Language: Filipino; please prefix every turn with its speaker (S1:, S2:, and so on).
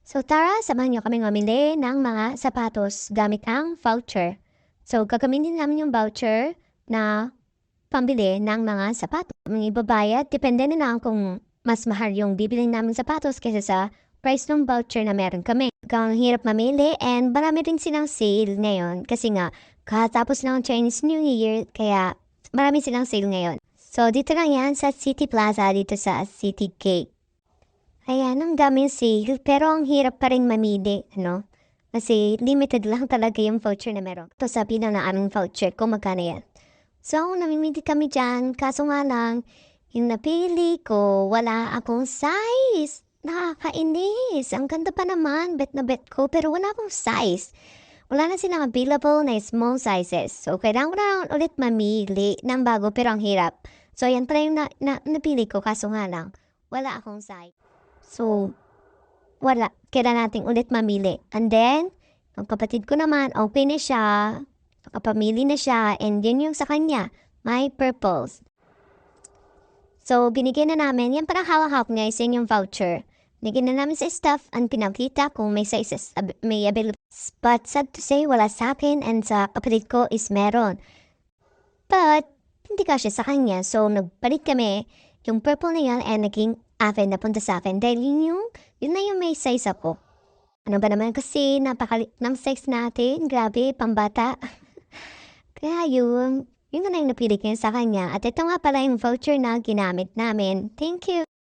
S1: So tara, samahan niyo kaming mamili ng mga sapatos gamit ang voucher. So gagamitin namin yung voucher na pambili ng mga sapatos. Ang ibabayad, depende na lang kung mas mahal yung bibili namin sapatos kaysa sa price ng voucher na meron kami. Ang hirap mamili and marami rin silang sale ngayon kasi nga katapos lang ang Chinese New Year kaya marami silang sale ngayon. So dito lang yan sa City Plaza dito sa City Gate. Ayan, ang daming sale, pero ang hirap pa rin mamili, ano? Kasi limited lang talaga yung voucher na meron. Ito sabi na aming voucher kung magkano yan. So, namimili kami dyan, kaso nga lang, yung napili ko, wala akong size. Nakakainis. Ang ganda pa naman, bet na bet ko, pero wala akong size. Wala na silang available na small sizes. So, kailangan ko na ulit mamili ng bago, pero ang hirap. So, yan pala yung napili ko, kaso nga lang, wala akong size. So, wala. Kailangan nating ulit mamili. And then, ang kapatid ko naman, okay na siya. Nakapamili na siya. And yun yung sa kanya. May purples. So, binigyan na namin. Yan parang hawak-hawak niya is yung voucher. Binigyan na namin sa staff and pinakita kung may sizes, may available. But sad to say, wala sa akin and sa kapatid ko is meron. But, hindi kasi sa kanya. So, nagpalit kami. Yung purple na yan ay naging akin na punta sa akin. Dahil yun na yung may size ako. Ano ba naman kasi napakalit ng size natin. Grabe, pambata. Kaya yun na yung napili ko sa kanya. At ito nga pala yung voucher na ginamit namin. Thank you!